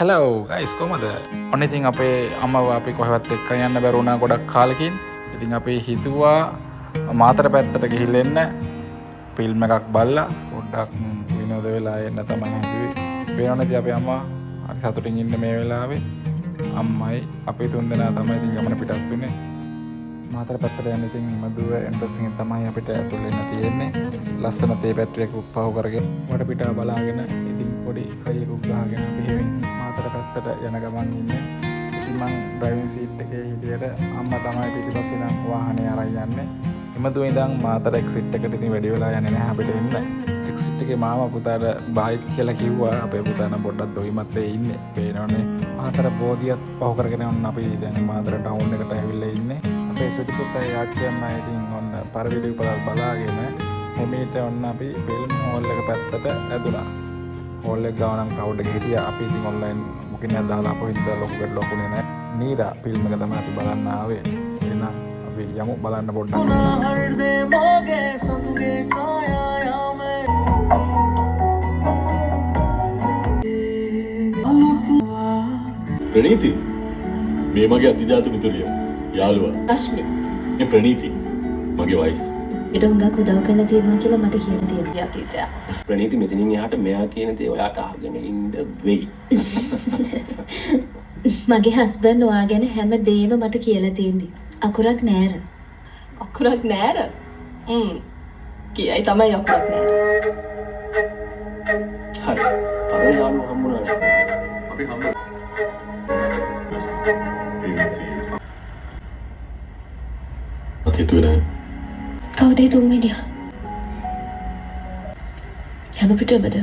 Hello guys කොහමද? ඔන්න ඉතින් අපේ අම්මව අපි කොහෙවත් එක්ක යන්න බැරි වුණා ගොඩක් කාලෙකින්. ඉතින් අපි හිතුවා මාතර පැත්තට ගිහිල්ලා එන්න. ෆිල්ම් එකක් බලලා පොඩ්ඩක් විනෝද වෙලා එන්න තමයි හිතුවේ. පේනවනේ අපේ අම්මා හරි සතුටින් ඉන්න මේ වෙලාවේ. අම්මයි අපි තුන්දෙනා තමයි ඉතින් ගමන පිටත් උනේ. මාතර පැත්තට යන්න ඉතින් මදුව එන්ට්‍රන්ස් එකෙන් තමයි අපිට ඇතුල් වෙන්න තියෙන්නේ. ලස්සන තේ පැට්‍රියක් උප්පහු කරගෙන වඩ පිටා බලාගෙන ඉතින් පොඩි කයියකුත් ගහගෙන අපි හෙමින් මාතර පැත්තට යන ගමන් ඉන්නේ. ඉතින් මං ඩ්‍රයිවිං සීට් එකේ හිටියට අම්මා තමයි පිටිපස්සේ නම් වාහනේ අරන් යන්නේ. එමදුව ඉඳන් මාතර එක්සිට් එකට ඉතින් වැඩි වෙලා යන්නේ නැහැ අපිට එන්න. එක්සිට් එකේ මාමා පුතාට බයික් කියලා කිව්වා. අපේ පුතා නම් පොඩ්ඩක් දොයිමත් ඉන්නේ. පේනවනේ. මාතර බෝධියත් පහු කරගෙන යන්න අපි දැන් මාතර ටවුන් එකට ඇවිල්ලා ඉන්නේ. අපේ සුදු පුතා යාච්චියම්ම ඉතින් ඔන්න පරිවිද විපරල් බලාගෙන හැමීට ඔන්න අපි ෆිල්ම් හෝල් එක පැත්තට ඇදුණා. හෝල් එක ගාව නම් ක්‍රවුඩ් එක හිටියා. අපි ඉතින් ඔන්ලයින් බුකින් එකක් දාලා අපෝ හින්දා ලොකුකට ලොකුනේ නැහැ. නීරා ෆිල්ම් එක තමයි අපි බලන්න ආවේ. එහෙනම් අපි යමු බලන්න පොඩ්ඩක්. ප්‍රණීති මේ මගේ අතිජාත මිතුරිය යාළුවා රශ්මි මේ ප්‍රණීති මගේ වයිෆ් ඊට උඟක් උදව් කරලා තියෙනවා කියලා මට කියලා තියෙනවා අතීතය. ප්‍රණීති මෙතනින් එහාට මෙයා කියන දේ ඔයාට අහගෙන ඉන්න වෙයි. මගේ හස්බන්ඩ් ඔයා ගැන හැම දෙයක්ම මට කියලා තියෙන්නේ. අකුරක් නෑර. අකුරක් නෑර? කියයි තමයි අකුරක් නෑර. හරි. පරණ යාළුවෝ හම්බුණානේ. අපි හම්බ අතීතුවේ නෑ කවුද ඒ තුන්වෙනියා? හැම පිටවෙද?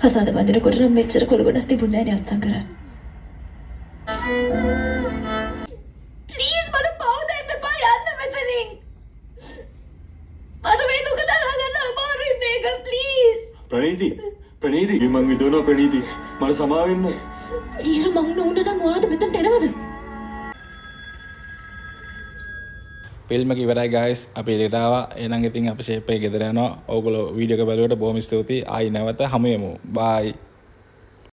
හසාද බඳිනකොට නම් මෙච්චර කොළ ගොඩක් තිබුණේ නෑනේ අත්සන් කරන්න. ප්ලීස් මට පව දෙන්න එපා යන්න මෙතනින්. මට මේ දුක දරා ගන්න අමාරුයි මේක ප්ලීස්. ප්‍රණීති මං විදෝනවා ප්‍රණීති මට සමාව වෙන්න. ඊර මං නෝන නම් ඔයාද මෙතනට එනවද? ෆිල්ම් එක ඉවරයි ගයිස්. අපි එළියට ආවා. එහෙනම් ඉතින් අපි ෂේප් එකේ ගෙදර යනවා. ඕගොල්ලෝ වීඩියෝ එක බලුවට බොහොම ස්තුතියි. ආයි නැවත හමු වෙමු. බයි.